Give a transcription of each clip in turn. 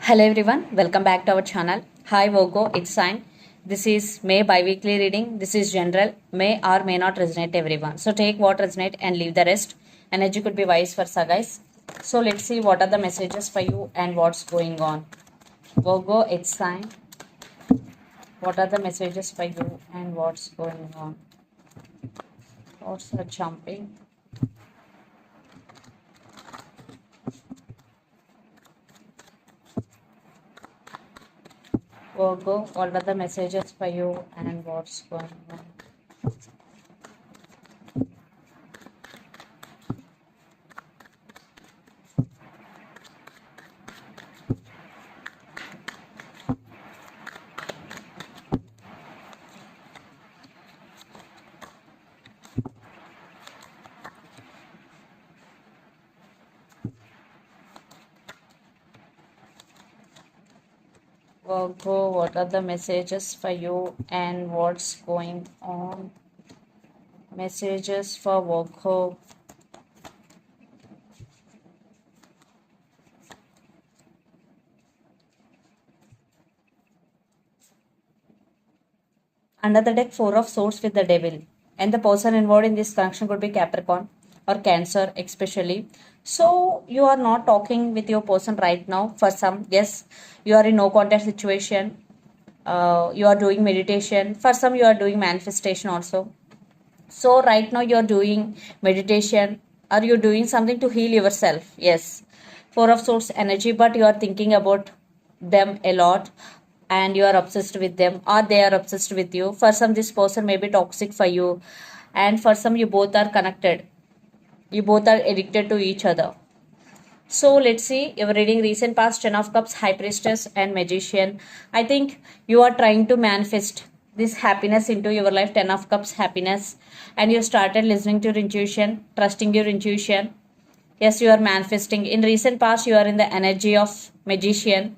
Hello everyone, welcome back to our channel. Hi Virgo, it's Sign. This is May bi-weekly reading. This is general. May or may not resonate everyone. So take what resonate and leave the rest. Energy could be vice versa, guys. So let's see what are the messages for you and what's going on. Virgo, it's Sign. What are the messages for you and what's going on? Thoughts are jumping. Virgo, what are the messages for you and what's going on? Virgo, what are the messages for you and what's going on? Messages for Virgo. Under the deck, Four of Swords with the Devil. And the person involved in this connection could be Capricorn or Cancer, especially. So, you are not talking with your person right now. For some, yes, you are in no contact situation. You are doing meditation. For some, you are doing manifestation also. So, right now, you are doing meditation. Are you doing something to heal yourself? Yes. Four of Swords energy, but you are thinking about them a lot and you are obsessed with them or they are obsessed with you. For some, this person may be toxic for you, and for some, you both are connected. You both are addicted to each other. So let's see, you're reading recent past, Ten of Cups, High Priestess, and Magician. I think you are trying to manifest this happiness into your life, Ten of Cups, happiness, and you started listening to your intuition, trusting your intuition. Yes, you are manifesting. In recent past, you are in the energy of Magician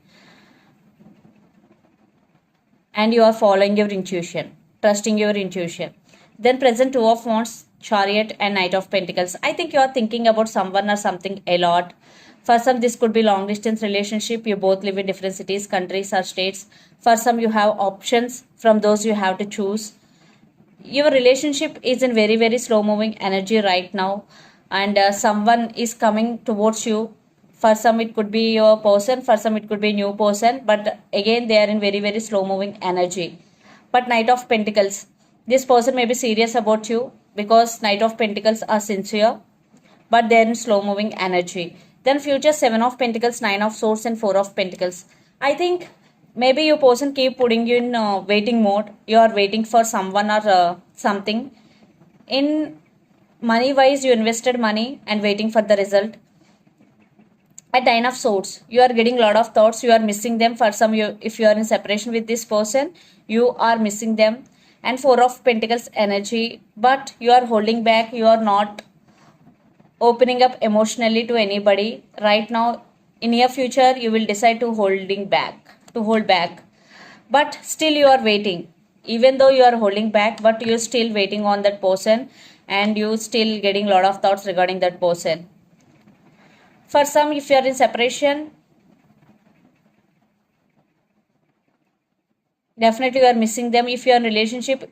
and you are following your intuition, trusting your intuition. Then present Two of Wands, Chariot, and Knight of Pentacles. I think you are thinking about someone or something a lot. For some, this could be long distance relationship. You both live in different cities, countries, or states. For some, you have options from those you have to choose. Your relationship is in very slow moving energy right now, and someone is coming towards you. For some it could be your person, for some it could be a new person, but again they are in very slow moving energy. But Knight of Pentacles, this person may be serious about you because Knight of Pentacles are sincere, but they're in slow moving energy. Then future, Seven of Pentacles, Nine of Swords, and Four of Pentacles. I think maybe your person keep putting you in waiting mode. You are waiting for someone or something. In money wise, you invested money and waiting for the result. At Nine of Swords, you are getting a lot of thoughts. You are missing them. For some, you, if you are in separation with this person, you are missing them. And Four of Pentacles energy, but you are holding back. You are not opening up emotionally to anybody right now. In near future you will decide to hold back, but still you are waiting. Even though you are holding back, but you're still waiting on that person and you still getting a lot of thoughts regarding that person. For some, if you are in separation, definitely you are missing them. If you are in relationship,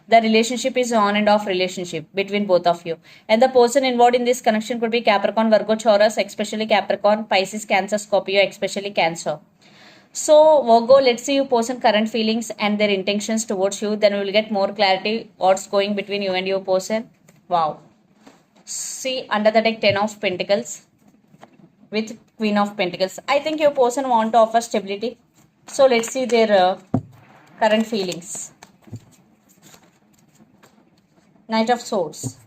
the relationship is on and off relationship between both of you, and the person involved in this connection could be Capricorn, Virgo, Taurus, especially Capricorn, Pisces, Cancer, Scorpio, especially Cancer. So Virgo, let's see your person current feelings and their intentions towards you, then we will get more clarity what's going between you and your person. Wow. See, under the deck, Ten of Pentacles with Queen of Pentacles. I think your person want to offer stability. So let's see their current feelings. Knight of Swords.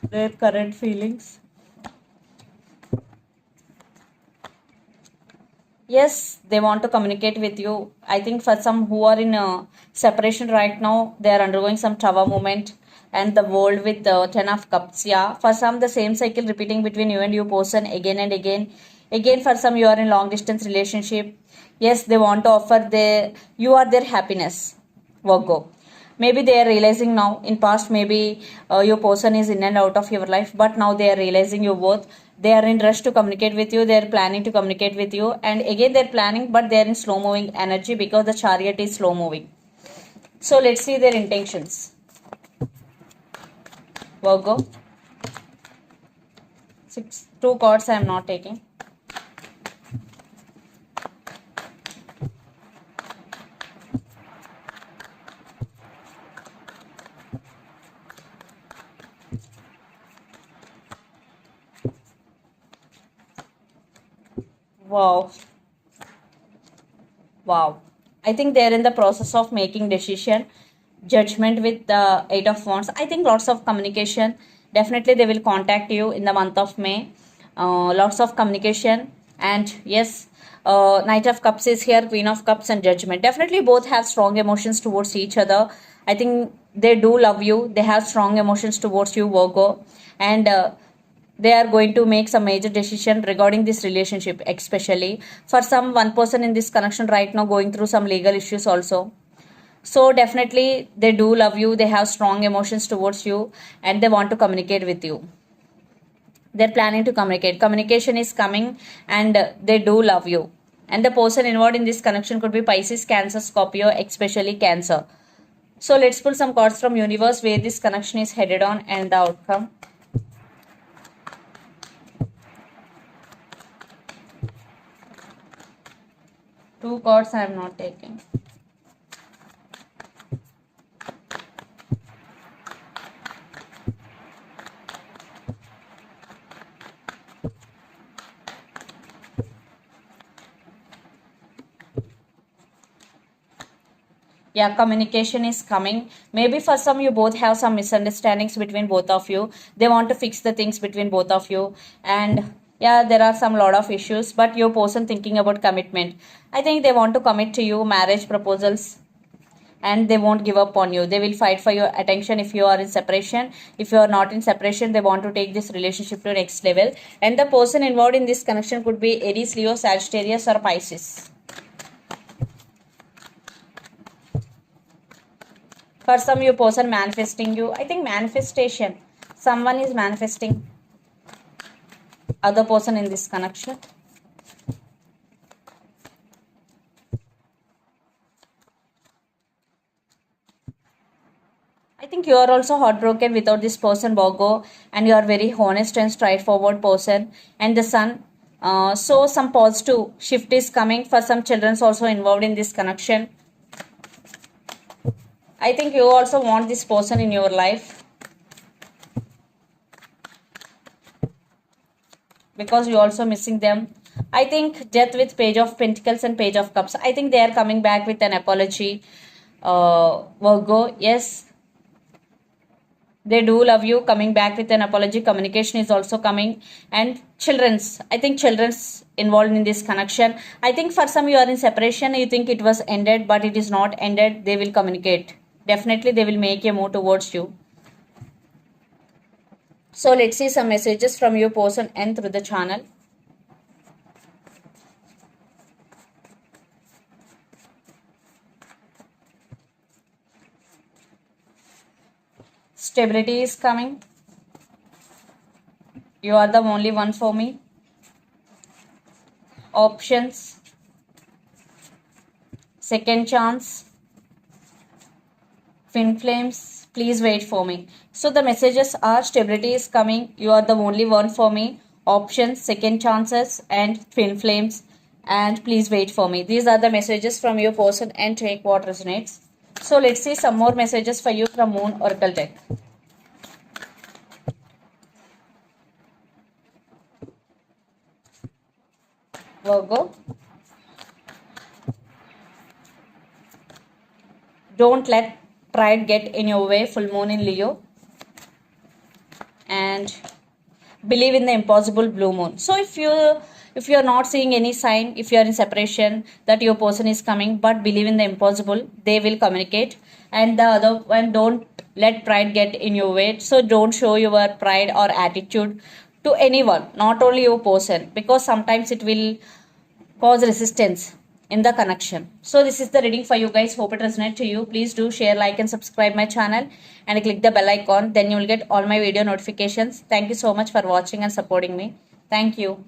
Their current feelings. Yes, they want to communicate with you. I think for some who are in a separation right now, they are undergoing some tower moment, and the world with the Ten of Cups. Yeah, for some the same cycle repeating between you and your person again and again. Again, for some, you are in long distance relationship. Yes, they want to offer you are their happiness, Virgo. Maybe they are realizing now. In past, maybe your person is in and out of your life, but now they are realizing you both. They are in rush to communicate with you. They are planning to communicate with you, and again they are planning, but they are in slow moving energy because the chariot is slow moving. So let's see their intentions. Virgo. Two cards I am not taking. Wow. Wow. I think they're in the process of making decision, judgment with the Eight of Wands. I think lots of communication. Definitely they will contact you in the month of May. Lots of communication. And yes, Knight of Cups is here, Queen of Cups and Judgment. Definitely both have strong emotions towards each other. I think they do love you. They have strong emotions towards you, Virgo. And they are going to make some major decision regarding this relationship, especially for some one person in this connection right now going through some legal issues also. So definitely they do love you, they have strong emotions towards you, and they want to communicate with you. They're planning to communication is coming, and they do love you. And the person involved in this connection could be Pisces, Cancer, Scorpio, especially Cancer. So let's pull some cards from universe where this connection is headed on and the outcome. Two cards I am not taking. Yeah, communication is coming. Maybe for some you both have some misunderstandings between both of you. They want to fix the things between both of you. And yeah, there are some lot of issues, but your person thinking about commitment. I think they want to commit to you, marriage proposals, and they won't give up on you. They will fight for your attention if you are in separation. If you are not in separation, they want to take this relationship to next level. And the person involved in this connection could be Aries, Leo, Sagittarius or Pisces. For some, your person manifesting you. I think manifestation. Someone is manifesting other person in this connection. I think you are also heartbroken without this person, Virgo, and you are very honest and straightforward person. And the Sun. So some positive shift is coming for some children's also involved in this connection. I think you also want this person in your life because you also missing them. I think Death with Page of Pentacles and Page of Cups. I think they are coming back with an apology. Virgo, yes, they do love you, coming back with an apology. Communication is also coming. And children's, I think children's involved in this connection. I think for some you are in separation, you think it was ended, but it is not ended. They will communicate. Definitely they will make a move towards you. So let's see some messages from your person and through the channel. Stability is coming. You are the only one for me. Options. Second chance. Twin flames, please wait for me. So the messages are stability is coming. You are the only one for me. Options, second chances, and twin flames. And please wait for me. These are the messages from your person and take what resonates. So let's see some more messages for you from Moon Oracle deck. Virgo. Don't let pride get in your way. Full moon in Leo. And believe in the impossible, blue moon. So if you are not seeing any sign, if you are in separation, that your person is coming, but believe in the impossible, they will communicate. And the other one, don't let pride get in your way. So don't show your pride or attitude to anyone, not only your person, because sometimes it will cause resistance in the connection. So this is the reading for you guys. Hope it resonates to you. Please do share, like, and subscribe my channel, and click the bell icon. Then you will get all my video notifications. Thank you so much for watching and supporting me. Thank you.